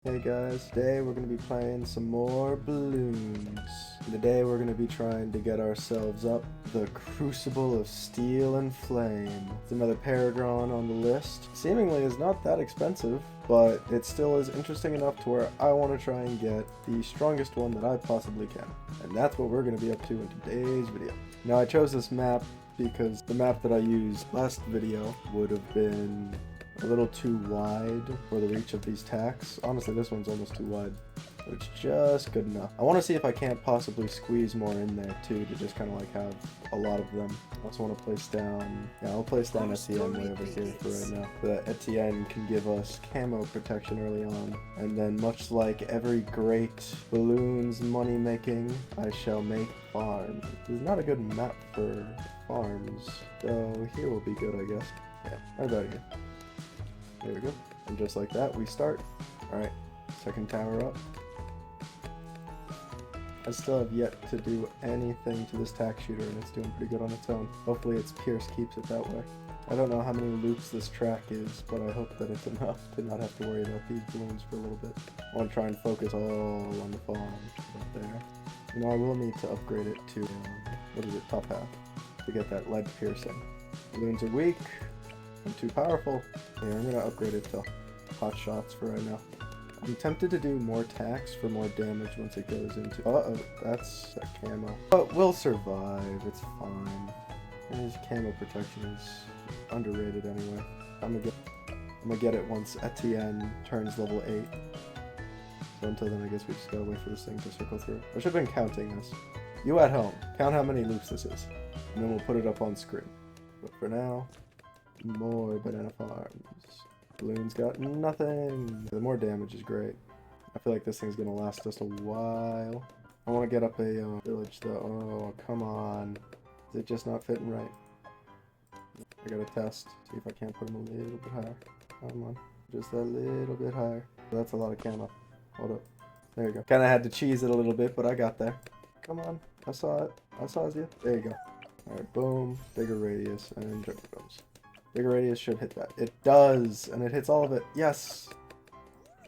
Hey guys, today we're going to be playing some more Bloons. Today we're going to be trying to get ourselves up the Crucible of Steel and Flame. It's another Paragon on the list. Seemingly is not that expensive, but it still is interesting enough to where I want to try and get the strongest one that I possibly can. And that's what we're going to be up to in today's video. Now I chose this map because the map that I used last video would have been a little too wide for the reach of these tacks. Honestly, this one's almost too wide, but it's just good enough. I want to see if I can't possibly squeeze more in there too, to just kind of like have a lot of them. I also want to place down, I'll place down Etienne way over here for right now. The Etienne can give us camo protection early on, and then much like every great Bloons money making, I shall make farms. This is not a good map for farms, so here will be good, I guess. Yeah, right about here. There we go. And just like that, we start. Alright, second tower up. I still have yet to do anything to this tack shooter, and it's doing pretty good on its own. Hopefully its Pierce keeps it that way. I don't know how many loops this track is, but I hope that it's enough to not have to worry about these balloons for a little bit. I want to try and focus all on the farm right there. You know, I will need to upgrade it to, what is it, top half, to get that lead piercing. Balloons are weak. I'm too powerful. Yeah, I'm gonna upgrade it to hot shots for right now. I'm tempted to do more tacks for more damage once it goes into. Uh-oh, that's a camo. But we'll survive, it's fine. His camo protection is underrated anyway. I'm gonna get it once Etienne turns level 8. So until then, I guess we just gotta wait for this thing to circle through. I should have been counting this. You at home, count how many loops this is, and then we'll put it up on screen. But for now, more banana farms. Bloons got nothing. The more damage is great. I feel like this thing's gonna last just a while. I want to get up a village though. Oh, come on. Is it just not fitting right? I gotta test. See if I can't put them a little bit higher. Come on. Just a little bit higher. That's a lot of camo. Hold up. There you go. Kinda had to cheese it a little bit, but I got there. Come on. I saw it. I saw you. There you go. Alright, boom. Bigger radius and jump comes. Bigger radius should hit that. It does! And it hits all of it. Yes!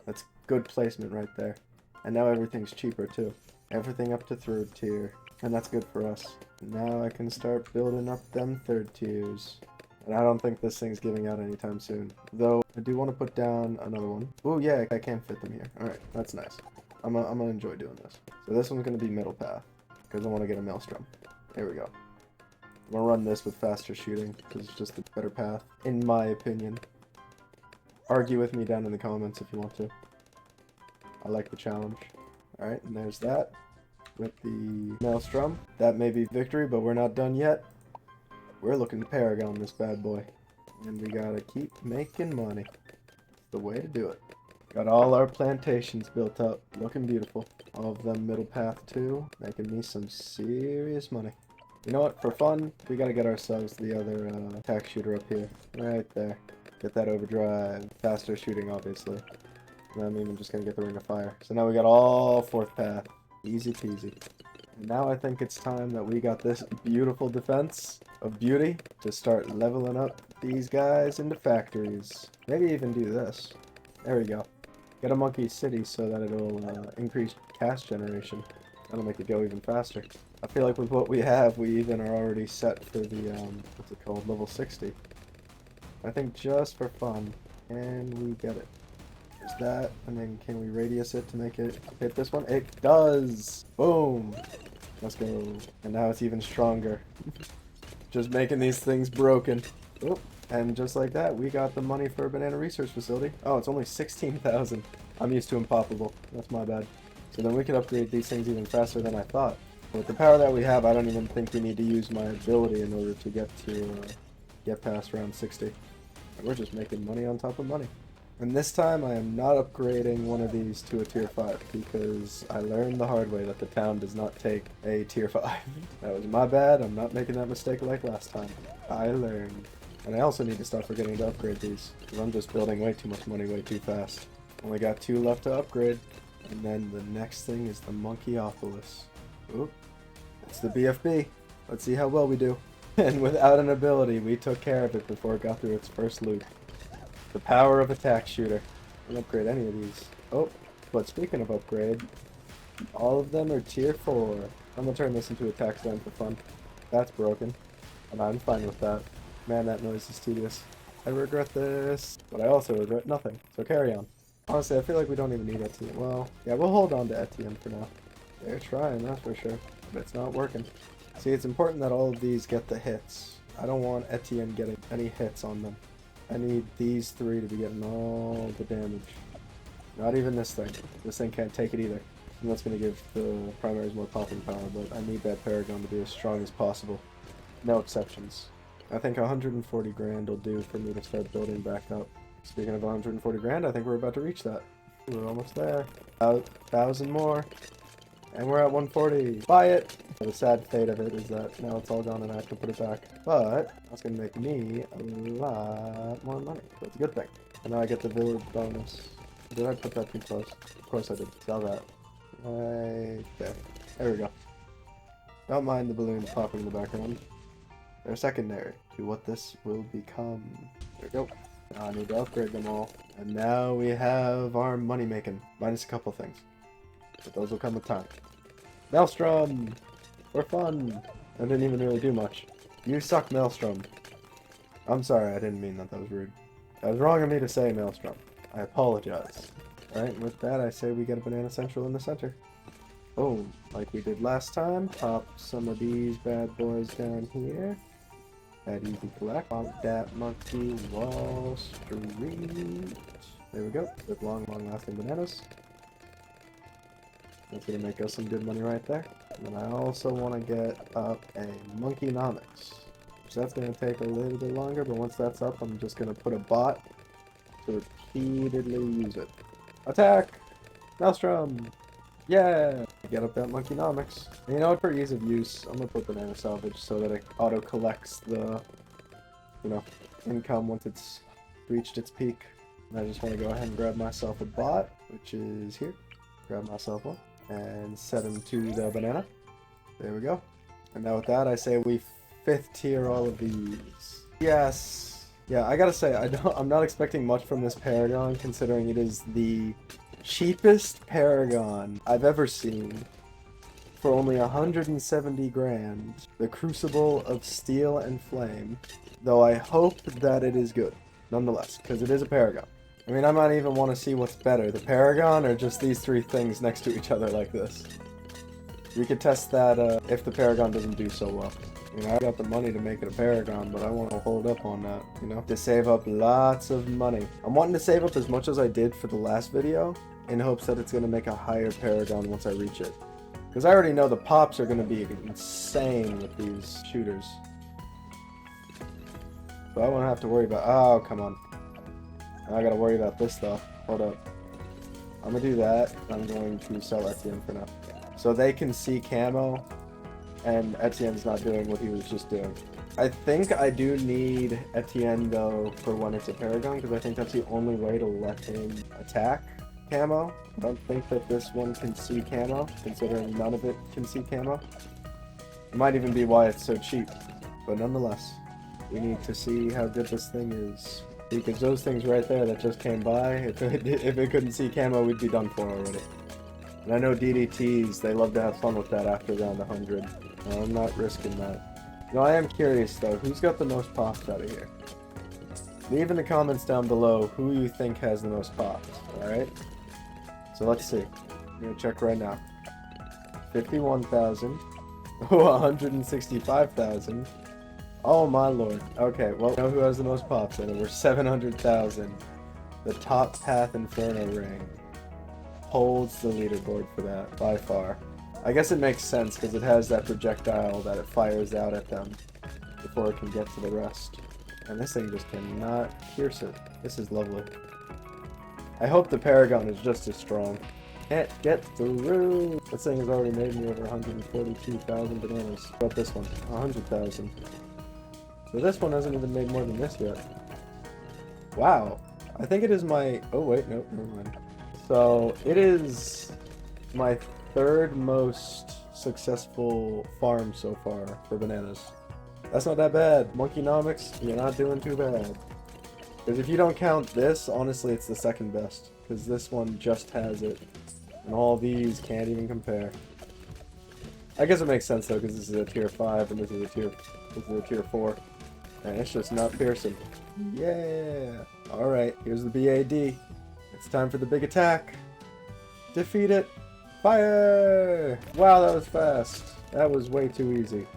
That's good placement right there. And now everything's cheaper too. Everything up to 3rd tier. And that's good for us. Now I can start building up them 3rd tiers. And I don't think this thing's giving out anytime soon. Though, I do want to put down another one. Oh yeah, I can fit them here. Alright, that's nice. I'm gonna enjoy doing this. So this one's gonna be middle path. Because I want to get a maelstrom. There we go. I'm gonna run this with faster shooting, because it's just the better path, in my opinion. Argue with me down in the comments if you want to. I like the challenge. Alright, and there's that. With the maelstrom. That may be victory, but we're not done yet. We're looking to Paragon this bad boy. And we gotta keep making money. It's the way to do it. Got all our plantations built up, looking beautiful. All of them middle path too, making me some serious money. You know what, for fun, we gotta get ourselves the other tack shooter up here. Right there. Get that overdrive. Faster shooting, obviously. And I'm even just gonna get the ring of fire. So now we got all 4th path. Easy peasy. And now I think it's time that we got this beautiful defense of beauty to start leveling up these guys into factories. Maybe even do this. There we go. Get a monkey city so that it'll increase cash generation. That'll make it go even faster. I feel like with what we have, we even are already set for the, what's it called, level 60. I think just for fun, can we get it? There's that, and then can we radius it to make it hit this one? It does! Boom! Let's go. And now it's even stronger. Just making these things broken. Oh, and just like that, we got the money for a banana research facility. Oh, it's only 16,000. I'm used to impoppable. That's my bad. So then we can upgrade these things even faster than I thought. With the power that we have, I don't even think we need to use my ability in order to get past round 60. And we're just making money on top of money. And this time, I am not upgrading one of these to a tier 5, because I learned the hard way that the town does not take a tier 5. That was my bad. I'm not making that mistake like last time. I learned. And I also need to stop forgetting to upgrade these, because I'm just building way too much money way too fast. Only got 2 left to upgrade. And then the next thing is the Monkeyopolis. Oop. It's the BFB. Let's see how well we do. And without an ability, we took care of it before it got through its first loop. The power of a tack shooter. I can upgrade any of these. Oh, But speaking of upgrade, all of them are tier 4. I'm gonna turn this into a tax stand for fun. That's broken, and I'm fine with that. Man, that noise is tedious. I regret this, but I also regret nothing. So carry on. Honestly, I feel like we don't even need Etienne. Well, yeah, we'll hold on to Etienne for now. They're trying, that's for sure, but it's not working. See, it's important that all of these get the hits. I don't want Etienne getting any hits on them. I need these 3 to be getting all the damage. Not even this thing. This thing can't take it either. And that's going to give the primaries more popping power, but I need that Paragon to be as strong as possible. No exceptions. I think 140 grand will do for me to start building back up. Speaking of 140 grand, I think we're about to reach that. We're almost there. 1,000 more. And we're at 140. Buy it! The sad fate of it is that now it's all gone and I have to put it back. But that's going to make me a lot more money. So it's a good thing. And now I get the village bonus. Did I put that too close? Of course I did. Sell that. Right there. There we go. Don't mind the balloons popping in the background. They're secondary to what this will become. There we go. Now I need to upgrade them all. And now we have our money making. Minus a couple things. But those will come with time. Maelstrom! For fun! I didn't even really do much. You suck, Maelstrom. I'm sorry, I didn't mean that. That was rude. That was wrong of me to say, Maelstrom. I apologize. Alright, with that I say we get a banana central in the center. Oh, like we did last time. Pop some of these bad boys down here. That easy collect. Pop that monkey Wall Street. There we go. With long lasting bananas. That's gonna make us some good money right there. And I also want to get up a Monkeynomics. So that's gonna take a little bit longer, but once that's up, I'm just gonna put a bot to repeatedly use it. Attack! Maelstrom! Yeah! Get up that Monkeynomics. And you know what, for ease of use, I'm gonna put banana salvage so that it auto collects the, you know, income once it's reached its peak. And I just want to go ahead and grab myself a bot, which is here. Grab myself one and set him to the banana. There we go. And now with that, I say we 5th tier all of these. Yes! Yeah, I gotta say, I'm not expecting much from this Paragon, considering it is the cheapest Paragon I've ever seen for only 170 grand. The Crucible of Steel and Flame. Though I hope that it is good, nonetheless, because it is a Paragon. I mean, I might even want to see what's better, the Paragon or just these 3 things next to each other like this. We could test that if the Paragon doesn't do so well. I mean, I got the money to make it a Paragon, but I want to hold up on that, you know? To save up lots of money. I'm wanting to save up as much as I did for the last video, in hopes that it's going to make a higher Paragon once I reach it. Because I already know the pops are going to be insane with these shooters. So I won't have to worry about... Oh, come on. Now I gotta worry about this stuff. Hold up. I'm gonna do that. I'm going to sell Etienne for now. So they can see camo, and Etienne's not doing what he was just doing. I think I do need Etienne, though, for when it's a Paragon, because I think that's the only way to let him attack camo. I don't think that this one can see camo, considering none of it can see camo. It might even be why it's so cheap. But nonetheless, we need to see how good this thing is. Because those things right there that just came by, if it couldn't see camo, we'd be done for already. And I know DDTs, they love to have fun with that after round 100. I'm not risking that. No, I am curious though, who's got the most pops out of here? Leave in the comments down below who you think has the most pops, alright? So let's see. I'm gonna check right now. 51,000. Oh, 165,000. Oh my lord. Okay, well, you know who has the most pops in it? We're 700,000. The Top Path Inferno ring holds the leaderboard for that, by far. I guess it makes sense, because it has that projectile that it fires out at them before it can get to the rest. And this thing just cannot pierce it. This is lovely. I hope the Paragon is just as strong. Can't get through! This thing has already made me over 142,000 bananas. What about this one? 100,000. So this one hasn't even made more than this yet. Wow. I think it is my... Oh wait, nope, never mind. So it is my 3rd most successful farm so far for bananas. That's not that bad. Monkeynomics, you're not doing too bad. Because if you don't count this, honestly it's the 2nd best. because this one just has it. And all these can't even compare. I guess it makes sense though, because this is a tier 5 and this is a tier 4. And it's just not piercing. Yeah! Alright, here's the BAD. It's time for the big attack. Defeat it. Fire! Wow, that was fast. That was way too easy.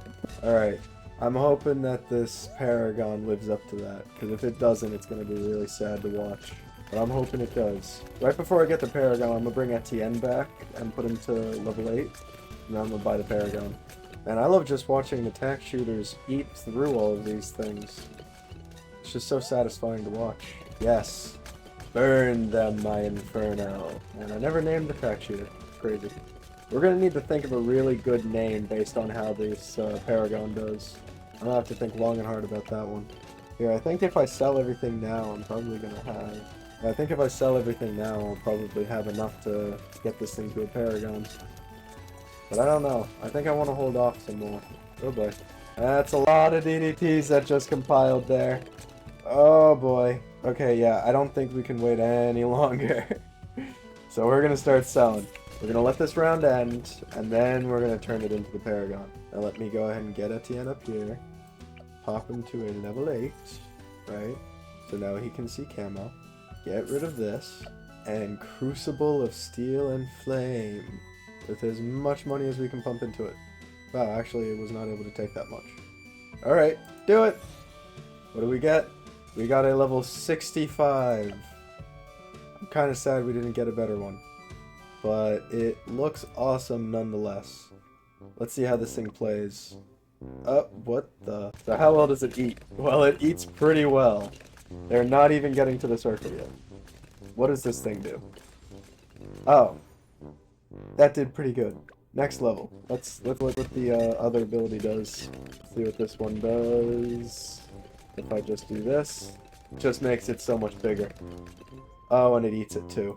Alright, I'm hoping that this Paragon lives up to that, because if it doesn't, it's going to be really sad to watch. But I'm hoping it does. Right before I get the Paragon, I'm going to bring Etienne back and put him to level 8. And then I'm going to buy the Paragon. And I love just watching the Tack shooters eat through all of these things. It's just so satisfying to watch. Yes. Burn them, my inferno. And I never named the Tack shooter. Crazy. We're going to need to think of a really good name based on how this Paragon does. I'm going to have to think long and hard about that one. Here, I think if I sell everything now, I'm probably going to have... I think if I sell everything now, I'll probably have enough to get this thing to a Paragon. But I don't know. I think I want to hold off some more. Oh boy. That's a lot of DDTs that just compiled there. Oh boy. Okay, yeah, I don't think we can wait any longer. So we're going to start selling. We're going to let this round end, and then we're going to turn it into the Paragon. Now let me go ahead and get Etienne up here. Pop him to a level 8, right? So now he can see camo. Get rid of this. And Crucible of Steel and Flame. With as much money as we can pump into it. Wow, actually it was not able to take that much. Alright, do it! What do we get? We got a level 65. I'm kind of sad we didn't get a better one. But it looks awesome nonetheless. Let's see how this thing plays. Oh, what the... So how well does it eat? Well, it eats pretty well. They're not even getting to the circle yet. What does this thing do? Oh. That did pretty good. Next level. Let's look what the other ability does. See what this one does. If I just do this, it just makes it so much bigger. Oh, and it eats it too.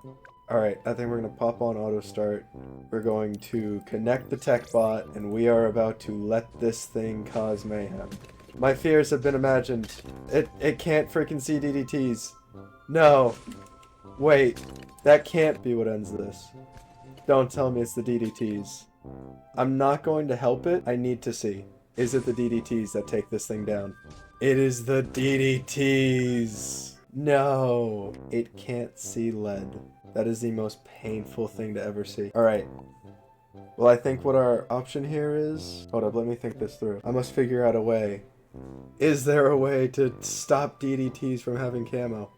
Alright, I think we're going to pop on auto start. We're going to connect the tech bot, and we are about to let this thing cause mayhem. My fears have been imagined. It can't freaking see DDTs. No. Wait, that can't be what ends this. Don't tell me it's the DDTs. I'm not going to help it. I need to see. Is it the DDTs that take this thing down? It is the DDTs. No. It can't see lead. That is the most painful thing to ever see. Alright. Well, I think what our option here is... Hold up, let me think this through. I must figure out a way. Is there a way to stop DDTs from having camo?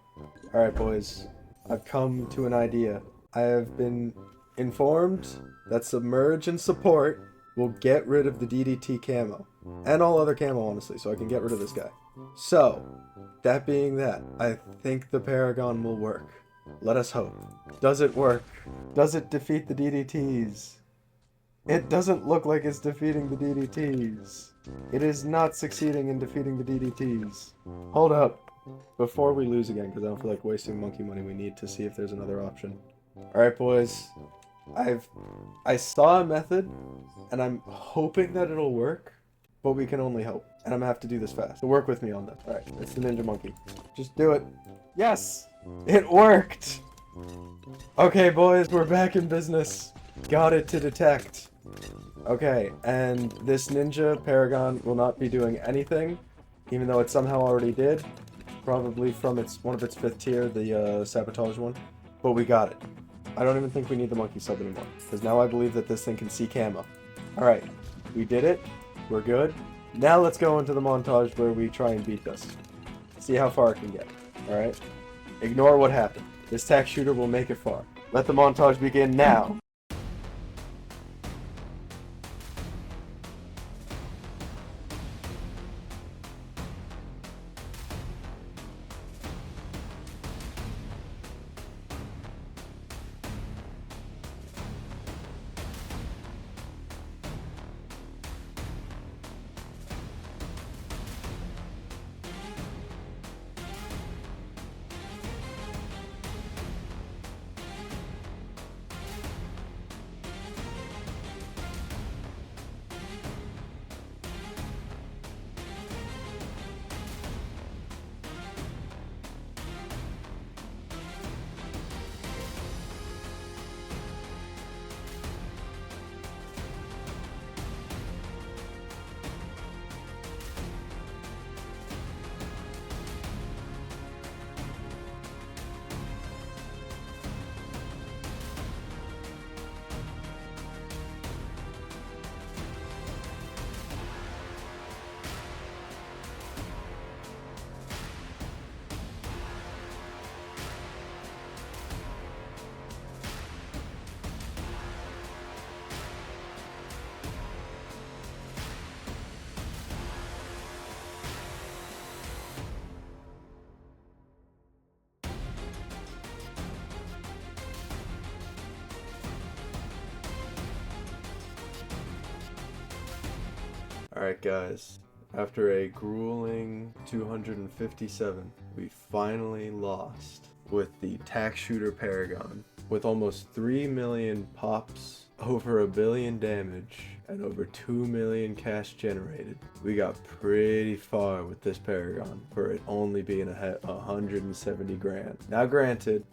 Alright, boys. I've come to an idea. I have been informed that Submerge and Support will get rid of the DDT camo. And all other camo, honestly, so I can get rid of this guy. So, that being that, I think the Paragon will work. Let us hope. Does it work? Does it defeat the DDTs? It doesn't look like it's defeating the DDTs. It is not succeeding in defeating the DDTs. Hold up. Before we lose again, because I don't feel like wasting monkey money, we need to see if there's another option. Alright, boys. I saw a method, and I'm hoping that it'll work, but we can only hope. And I'm gonna have to do this fast. So work with me on this. Alright, it's the Ninja Monkey. Just do it. Yes! It worked! Okay, boys, we're back in business. Got it to detect. Okay, and this Ninja Paragon will not be doing anything, even though it somehow already did. Probably from one of its 5th tier, the Sabotage one. But we got it. I don't even think we need the monkey sub anymore, because now I believe that this thing can see camo. Alright, we did it. We're good. Now let's go into the montage where we try and beat this. See how far it can get. Alright? Ignore what happened. This tack shooter will make it far. Let the montage begin now. Alright guys, after a grueling 257, we finally lost with the Tack Shooter Paragon. With almost 3 million pops, over 1 billion damage, and over 2 million cash generated, we got pretty far with this Paragon for it only being 170 grand. Now granted,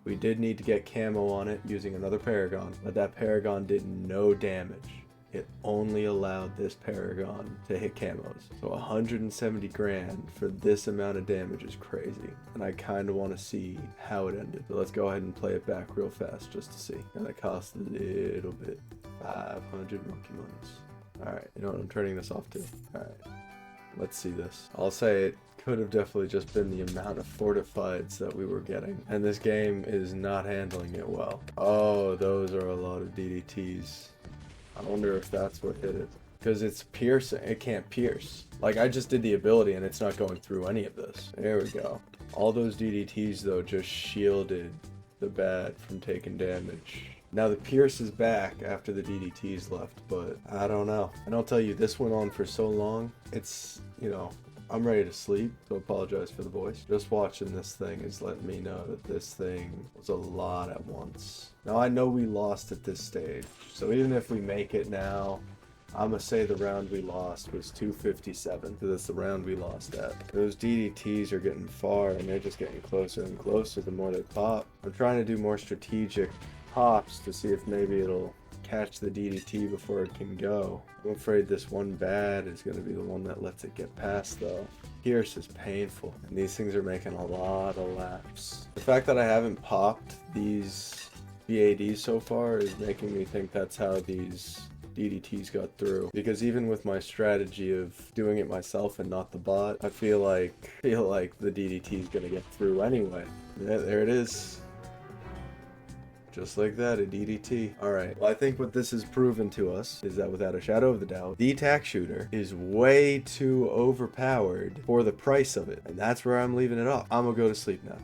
we did need to get camo on it using another Paragon, but that Paragon did no damage. It only allowed this Paragon to hit camos. So 170 grand for this amount of damage is crazy. And I kind of want to see how it ended. So let's go ahead and play it back real fast just to see. And it cost a little bit. 500 monkey monies. Alright, you know what I'm turning this off to? Alright, let's see this. I'll say it could have definitely just been the amount of fortifieds that we were getting. And this game is not handling it well. Oh, those are a lot of DDTs. I wonder if that's what hit it. Because it's piercing. It can't pierce. Like, I just did the ability and it's not going through any of this. There we go. All those DDTs, though, just shielded the bat from taking damage. Now, the pierce is back after the DDTs left, but I don't know. And I'll tell you, this went on for so long. It's, you know, I'm ready to sleep, so apologize for the voice. Just watching this thing is letting me know that this thing was a lot at once. Now I know we lost at this stage, so even if we make it now, I'm gonna say the round we lost was 257, because that's the round we lost at. Those DDTs are getting far, and they're just getting closer and closer the more they pop. I'm trying to do more strategic pops to see if maybe it'll catch the DDT before it can go. I'm afraid this one bad is going to be the one that lets it get past though. Pierce is painful, and these things are making a lot of laps. The fact that I haven't popped these BADs so far is making me think that's how these DDTs got through. Because even with my strategy of doing it myself and not the bot, I feel like the DDT is going to get through anyway. Yeah, there it is. Just like that, a DDT. Alright, well I think what this has proven to us is that without a shadow of the doubt, the Tack Shooter is way too overpowered for the price of it. And that's where I'm leaving it off. I'm gonna go to sleep now.